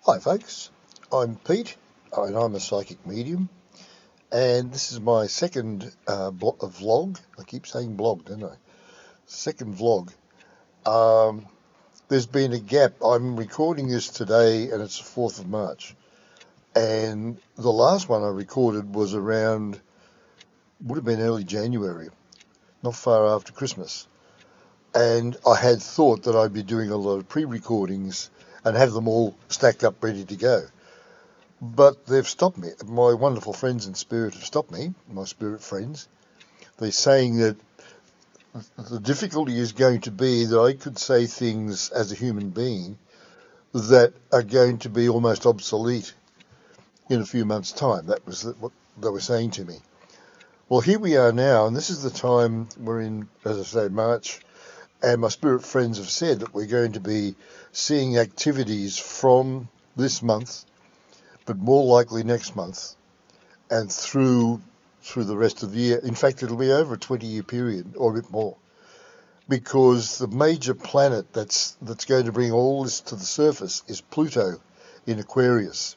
Hi folks, I'm Pete and I'm a psychic medium, and this is my second vlog. I keep saying blog, don't I? Second vlog. There's been a gap. I'm recording this today and it's the 4th of March, and the last one I recorded was would have been early January, not far after Christmas, and I had thought that I'd be doing a lot of pre-recordings and have them all stacked up ready to go. But they've stopped me. My wonderful friends in spirit have stopped me, my spirit friends. They're saying that the difficulty is going to be that I could say things as a human being that are going to be almost obsolete in a few months' time. That was what they were saying to me. Well, here we are now, and this is the time we're in, as I say, March, and my spirit friends have said that we're going to be seeing activities from this month, but more likely next month, and through the rest of the year. In fact, it'll be over a 20-year period or a bit more, because the major planet that's going to bring all this to the surface is Pluto in Aquarius.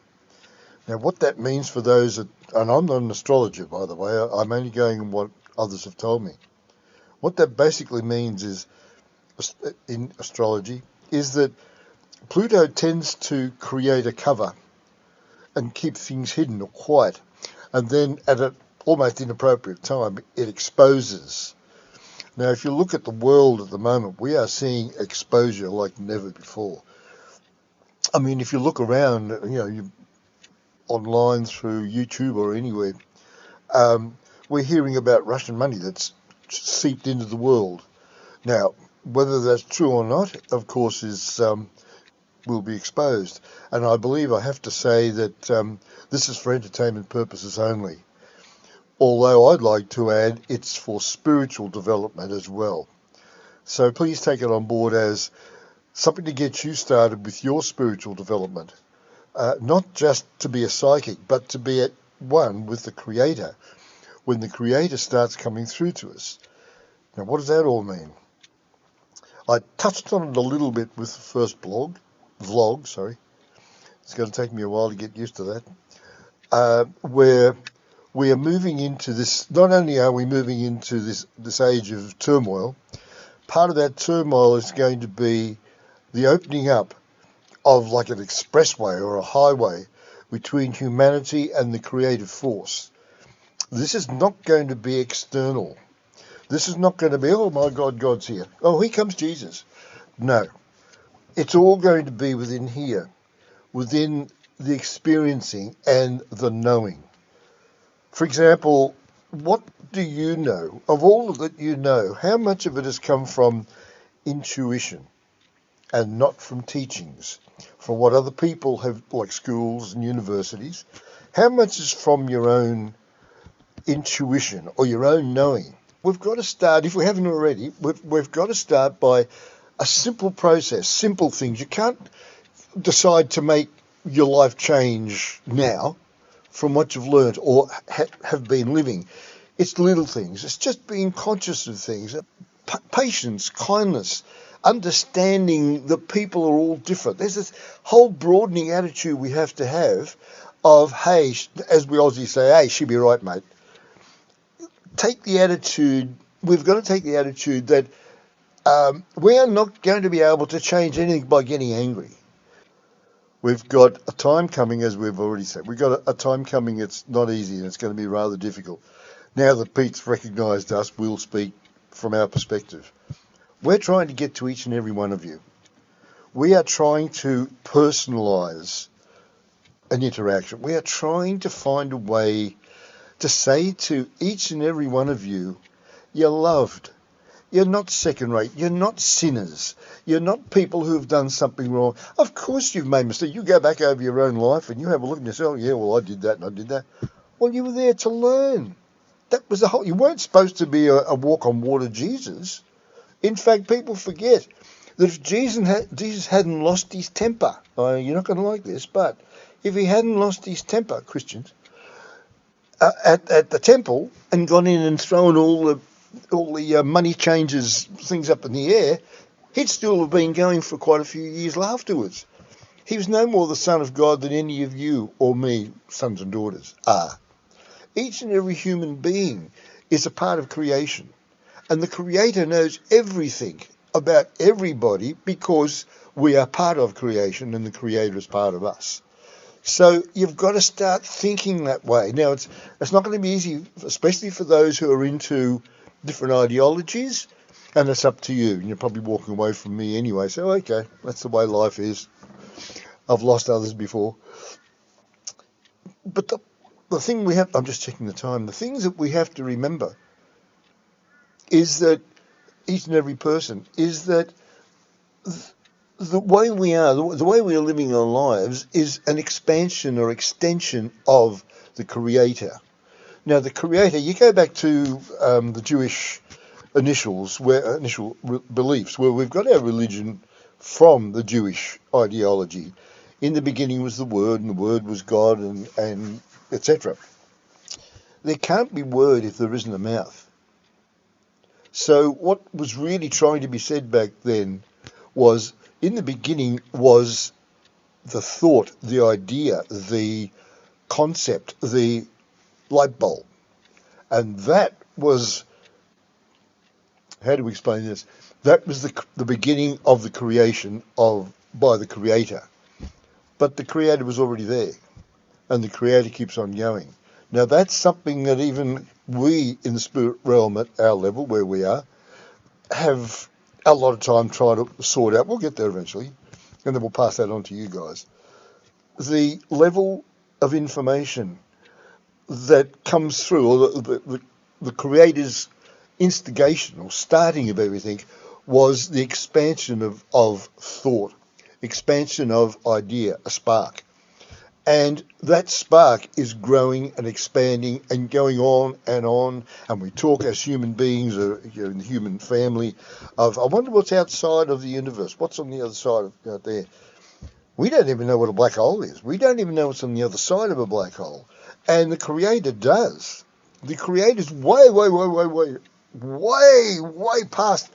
Now, what that means for those that, and I'm not an astrologer, by the way, I'm only going on what others have told me. What that basically means is, in astrology, is that Pluto tends to create a cover and keep things hidden or quiet, and then at an almost inappropriate time, it exposes. Now, if you look at the world at the moment, we are seeing exposure like never before. I mean, if you look around, you online through YouTube or anywhere, we're hearing about Russian money that's seeped into the world. Now, whether that's true or not, of course, will be exposed. And I believe I have to say that this is for entertainment purposes only. Although I'd like to add, it's for spiritual development as well. So please take it on board as something to get you started with your spiritual development. Not just to be a psychic, but to be at one with the Creator, when the Creator starts coming through to us. Now, what does that all mean? I touched on it a little bit with the first vlog. It's going to take me a while to get used to that. Where we are moving into this, not only are we moving into this age of turmoil, part of that turmoil is going to be the opening up of like an expressway or a highway between humanity and the creative force. This is not going to be external. This is not going to be, oh my God, God's here. Oh, here comes Jesus. No. It's all going to be within here, within the experiencing and the knowing. For example, what do you know? Of all that you know, how much of it has come from intuition and not from teachings, from what other people have, like schools and universities? How much is from your own intuition or your own knowing? We've got to start, if we haven't already, we've got to start by a simple process, simple things. You can't decide to make your life change now from what you've learned or have been living. It's little things. It's just being conscious of things. Patience, kindness, understanding that people are all different. There's this whole broadening attitude we have to have of, hey, as we Aussies say, hey, she'll be right, mate. We've got to take the attitude that we are not going to be able to change anything by getting angry. We've got a time coming, as we've already said. We've got a time coming, it's not easy and it's going to be rather difficult. Now that Pete's recognised us, we'll speak from our perspective. We're trying to get to each and every one of you. We are trying to personalise an interaction. We are trying to find a way to say to each and every one of you, you're loved. You're not second rate. You're not sinners. You're not people who have done something wrong. Of course you've made mistakes. You go back over your own life and you have a look at yourself. Yeah, well, I did that and I did that. Well, you were there to learn. That was the whole. You weren't supposed to be a walk on water Jesus. In fact, people forget that if Jesus hadn't lost his temper, you're not going to like this, but if he hadn't lost his temper, Christians, at the temple and gone in and thrown all the money changers things up in the air, he'd still have been going for quite a few years afterwards. He was no more the Son of God than any of you or me, sons and daughters, are. Each and every human being is a part of creation. And the Creator knows everything about everybody because we are part of creation and the Creator is part of us. So you've got to start thinking that way. Now, it's not going to be easy, especially for those who are into different ideologies, and it's up to you. And you're probably walking away from me anyway. So, okay, that's the way life is. I've lost others before. But the thing we have, I'm just checking the time, the things that we have to remember is that each and every person is that the way we are, the way we are living our lives is an expansion or extension of the Creator. Now, the Creator, you go back to the Jewish initial beliefs, where we've got our religion from the Jewish ideology. In the beginning was the Word, and the Word was God, and etc. There can't be word if there isn't a mouth. So what was really trying to be said back then was, in the beginning was the thought, the idea, the concept, the light bulb. And that was, how do we explain this? That was the beginning of the creation by the Creator. But the Creator was already there, and the Creator keeps on going. Now that's something that even we in the spirit realm at our level where we are have a lot of time trying to sort out. We'll get there eventually, and then we'll pass that on to you guys. The level of information that comes through, or the Creator's instigation or starting of everything, was the expansion of thought, expansion of idea, a spark. And that spark is growing and expanding and going on. And we talk as human beings, in the human family, of, I wonder what's outside of the universe. What's on the other side out there? We don't even know what a black hole is. We don't even know what's on the other side of a black hole. And the Creator does. The Creator's way past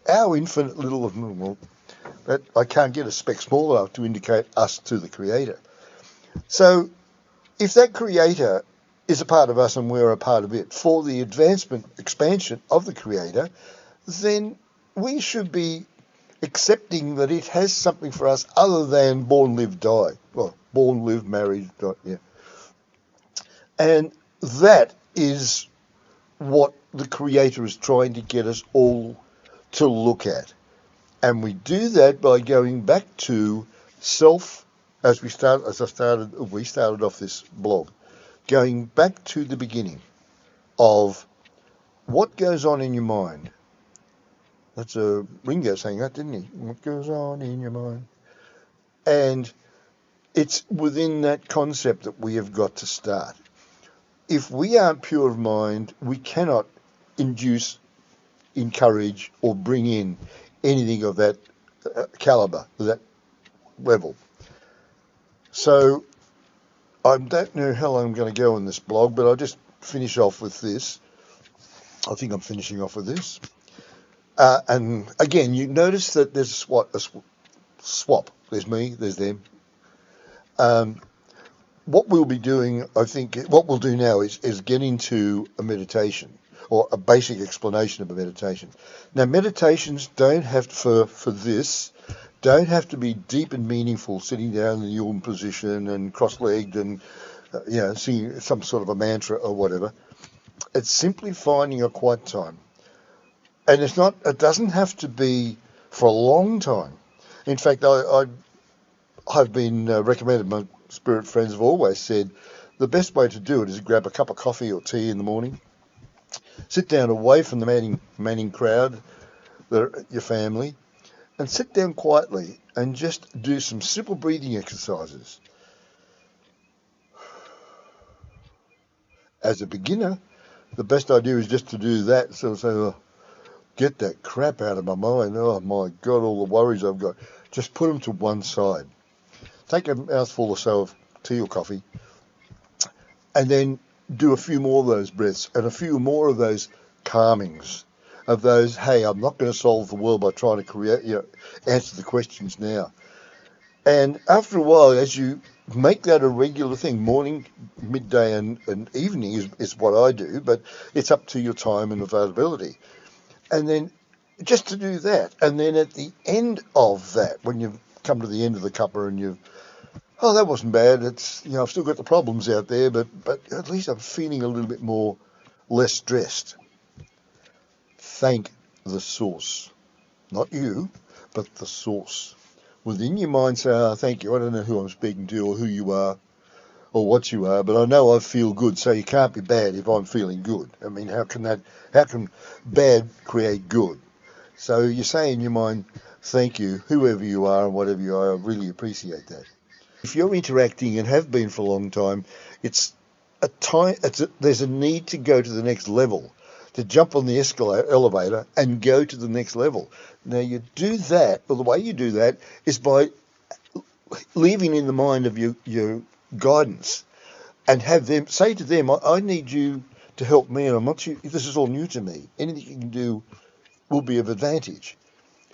our infinite little, well, that I can't get a speck small enough to indicate us to the Creator. So if that Creator is a part of us and we're a part of it, for the expansion of the Creator, then we should be accepting that it has something for us other than born, live, die. Well, born, live, married, die, yeah. And that is what the Creator is trying to get us all to look at. And we do that by going back to self. We started off this blog, going back to the beginning of what goes on in your mind. That's a Ringo saying that, didn't he? What goes on in your mind? And it's within that concept that we have got to start. If we aren't pure of mind, we cannot induce, encourage, or bring in anything of that caliber, that level. So I don't know how long I'm going to go on this blog, but I'll just finish off with this. I think I'm finishing off with this. And again, you notice that there's a swap. There's me, there's them. What we'll be doing, I think, what we'll do now is get into a meditation, or a basic explanation of a meditation. Now, meditations don't have to, for this, don't have to be deep and meaningful, sitting down in the yawn position and cross-legged and, singing some sort of a mantra or whatever. It's simply finding a quiet time. And it doesn't have to be for a long time. In fact, I've been recommended, my spirit friends have always said, the best way to do it is grab a cup of coffee or tea in the morning, sit down away from the manning crowd, your family, and sit down quietly and just do some simple breathing exercises. As a beginner, the best idea is just to do that, so say, get that crap out of my mind. Oh my God, all the worries I've got. Just put them to one side. Take a mouthful or so of tea or coffee, and then do a few more of those breaths and a few more of those calmings. Of those, hey, I'm not going to solve the world by trying to answer the questions now. And after a while, as you make that a regular thing, morning, midday, and evening is what I do, but it's up to your time and availability. And then just to do that, and then at the end of that, when you've come to the end of the cuppa and you've, oh, that wasn't bad. It's, I've still got the problems out there, but at least I'm feeling a little bit more less stressed. Thank the source, not you, but the source. Within your mind, say, oh, thank you. I don't know who I'm speaking to or who you are or what you are, but I know I feel good. So you can't be bad if I'm feeling good. I mean, how can bad create good? So you say in your mind, thank you, whoever you are and whatever you are. I really appreciate that. If you're interacting and have been for a long time, it's a time. There's a need to go to the next level, to jump on the elevator and go to the next level. Now you do that, or the way you do that is by leaving in the mind of your guidance, and have them say to them, I need you to help me, and I'm not sure, this is all new to me. Anything you can do will be of advantage.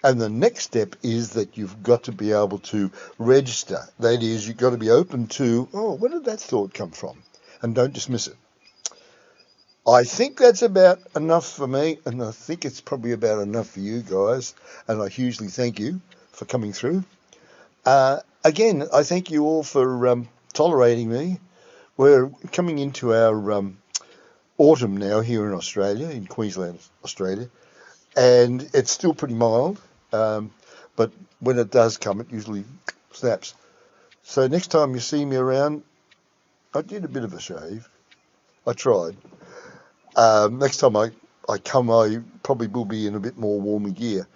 And the next step is that you've got to be able to register. That is, you've got to be open to, oh, where did that thought come from? And don't dismiss it. I think that's about enough for me, and I think it's probably about enough for you guys. And I hugely thank you for coming through. Again, I thank you all for tolerating me. We're coming into our autumn now here in Australia, in Queensland, Australia, and it's still pretty mild. But when it does come, it usually snaps. So next time you see me around, I did a bit of a shave. I tried. Next time I come, I probably will be in a bit more warmer gear.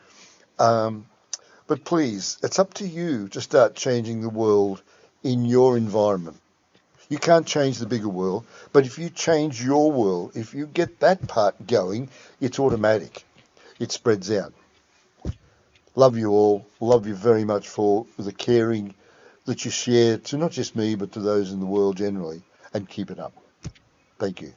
But please, it's up to you to start changing the world in your environment. You can't change the bigger world, but if you change your world, if you get that part going, it's automatic. It spreads out. Love you all. Love you very much for the caring that you share to not just me, but to those in the world generally. And keep it up. Thank you.